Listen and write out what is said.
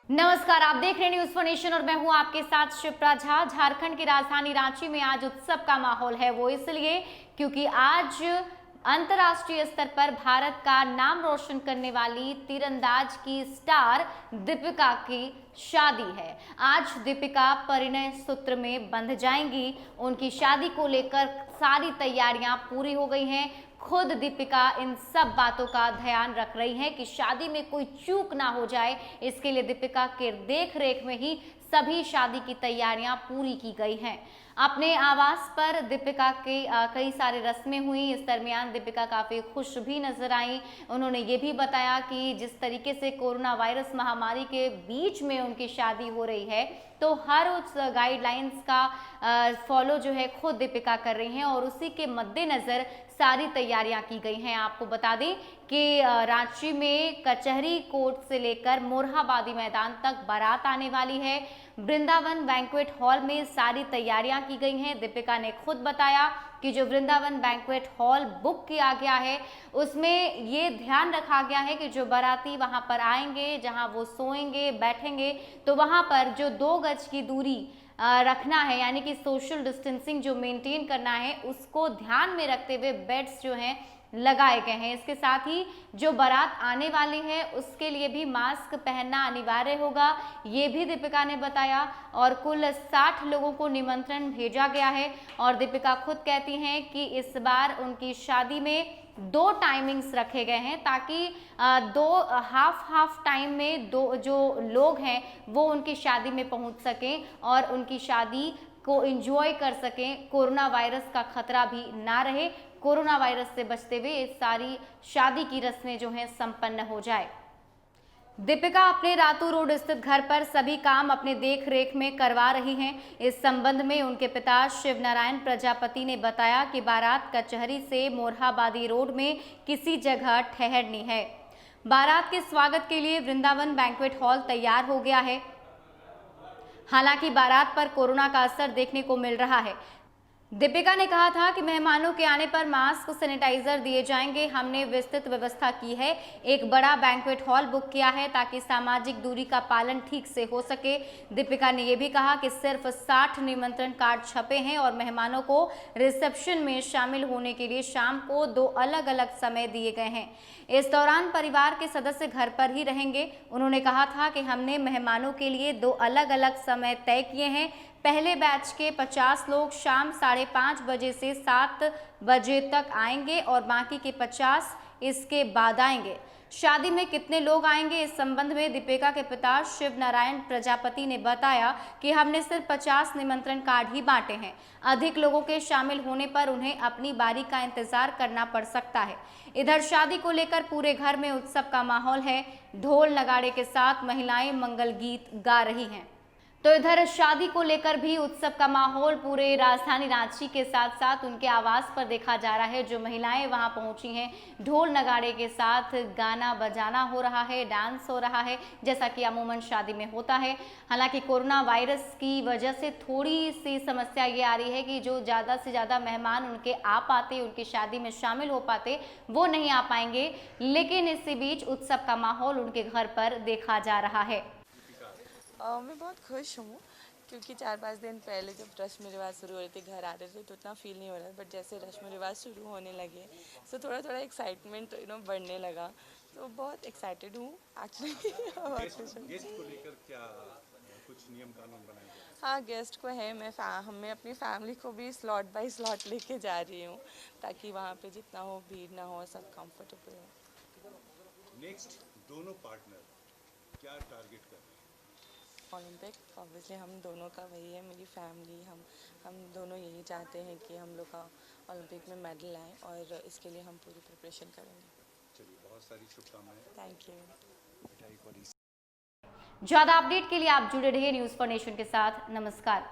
नमस्कार, आप देख रहे हैं न्यूज फॉर नेशन और मैं हूं आपके साथ शिप्रा झा। झारखंड की राजधानी रांची में आज उत्सव का माहौल है, वो इसलिए क्योंकि आज अंतर्राष्ट्रीय स्तर पर भारत का नाम रोशन करने वाली तीरंदाज की स्टार दीपिका की शादी है। आज दीपिका परिणय सूत्र में बंध जाएंगी। उनकी शादी को लेकर सारी तैयारियां पूरी हो गई हैं। खुद दीपिका इन सब बातों का ध्यान रख रही हैं कि शादी में कोई चूक ना हो जाए। इसके लिए दीपिका के देख रेख में ही सभी शादी की तैयारियां पूरी की गई हैं। अपने आवास पर दीपिका के कई सारी रस्में हुई। इस दरमियान दीपिका काफी खुश भी नजर आई। उन्होंने ये भी बताया कि जिस तरीके से कोरोना वायरस महामारी के बीच में उनकी शादी हो रही है, तो हर उस गाइडलाइंस का फॉलो जो है खुद दीपिका कर रही हैं और उसी के मद्देनजर सारी तैयारियां की गई हैं। आपको बता दें कि रांची में कचहरी कोर्ट से लेकर मोरहाबादी मैदान तक बारात आने वाली है। वृंदावन बैंक्वेट हॉल में सारी तैयारियां की गई हैं। दीपिका ने खुद बताया कि जो वृंदावन बैंक्वेट हॉल बुक किया गया है, उसमें ये ध्यान रखा गया है कि जो बाराती वहां पर आएंगे, जहां वो सोएंगे बैठेंगे, तो वहां पर जो 2 गज की दूरी रखना है, यानी कि सोशल डिस्टेंसिंग जो मेंटेन करना है, उसको ध्यान में रखते हुए बेड्स जो हैं लगाए गए हैं। इसके साथ ही जो बारात आने वाली है उसके लिए भी मास्क पहनना अनिवार्य होगा, ये भी दीपिका ने बताया। और कुल 60 लोगों को निमंत्रण भेजा गया है और दीपिका खुद कहती हैं कि इस बार उनकी शादी में 2 टाइमिंग्स रखे गए हैं ताकि 2 हाफ टाइम में 2 जो लोग हैं वो उनकी शादी में पहुंच सकें और उनकी शादी को एंजॉय कर सकें। कोरोना वायरस का खतरा भी ना रहे, कोरोना वायरस से बचते हुए इस सारी शादी की रस्में जो हैं संपन्न हो जाए। दीपिका अपने रातू रोड स्थित घर पर सभी काम अपने देख रेख में करवा रही हैं। इस संबंध में उनके पिता शिव नारायण प्रजापति ने बताया कि बारात कचहरी से मोरहाबादी रोड में किसी जगह ठहरनी है। बारात के स्वागत के लिए वृंदावन बैंक्वेट हॉल तैयार हो गया है। हालांकि बारात पर कोरोना का असर देखने को मिल रहा है। दीपिका ने कहा था कि मेहमानों के आने पर मास्क सैनिटाइजर दिए जाएंगे। हमने विस्तृत व्यवस्था की है। एक बड़ा बैंक्वेट हॉल बुक किया है ताकि सामाजिक दूरी का पालन ठीक से हो सके। दीपिका ने यह भी कहा कि सिर्फ 60 निमंत्रण कार्ड छपे हैं और मेहमानों को रिसेप्शन में शामिल होने के लिए शाम को 2 अलग-अलग समय दिए गए हैं। इस दौरान परिवार के सदस्य घर पर ही रहेंगे। उन्होंने कहा था कि हमने मेहमानों के लिए 2 अलग-अलग समय तय किए हैं। पहले बैच के 50 लोग शाम 5:30 बजे से 7 बजे तक आएंगे और बाकी के 50 इसके बाद आएंगे। शादी में कितने लोग आएंगे, इस संबंध में दीपिका के पिता शिव नारायण प्रजापति ने बताया कि हमने सिर्फ 50 निमंत्रण कार्ड ही बांटे हैं। अधिक लोगों के शामिल होने पर उन्हें अपनी बारी का इंतजार करना पड़ सकता है। इधर शादी को लेकर पूरे घर में उत्सव का माहौल है। ढोल नगाड़े के साथ महिलाएं मंगल गीत गा रही हैं। तो इधर शादी को लेकर भी उत्सव का माहौल पूरे राजधानी रांची के साथ साथ उनके आवास पर देखा जा रहा है। जो महिलाएं वहां पहुंची हैं, ढोल नगाड़े के साथ गाना बजाना हो रहा है, डांस हो रहा है, जैसा कि अमूमन शादी में होता है। हालांकि कोरोना वायरस की वजह से थोड़ी सी समस्या ये आ रही है कि जो ज़्यादा से ज़्यादा मेहमान उनके आ पाते, उनकी शादी में शामिल हो पाते, वो नहीं आ पाएंगे। लेकिन इसी बीच उत्सव का माहौल उनके घर पर देखा जा रहा है। मैं बहुत खुश हूँ क्योंकि 4-5 दिन पहले जब रस्म रिवाज शुरू हो रहे थे, घर आ रहे थे, तो उतना फील नहीं हो रहा, बट जैसे रस्म रिवाज शुरू होने लगे तो थोड़ा एक्साइटमेंट बढ़ने लगा। तो बहुत एक्साइटेड हूँ एक्चुअली। गेस्ट को लेकर क्या कुछ नियम कानून बनाए गए? हाँ, गेस्ट को है, मैं अपनी फैमिली को भी स्लॉट बाय स्लॉट लेके जा रही हूँ ताकि वहाँ पे जितना हो भीड़ ना हो, सब कंफर्टेबल हो। नेक्स्ट दोनों पार्टनर क्या टारगेट कर रहे हैं? ओलंपिक ऑब्वियसली हम दोनों का वही है, मेरी फैमिली, हम दोनों यही चाहते हैं कि हम लोग का ओलंपिक में मेडल आए और इसके लिए हम पूरी प्रिपरेशन करेंगे। चलिए, बहुत सारी शुभकामनाएं। Thank you. ज्यादा अपडेट के लिए आप जुड़े रहिए न्यूज फॉर नेशन के साथ। नमस्कार।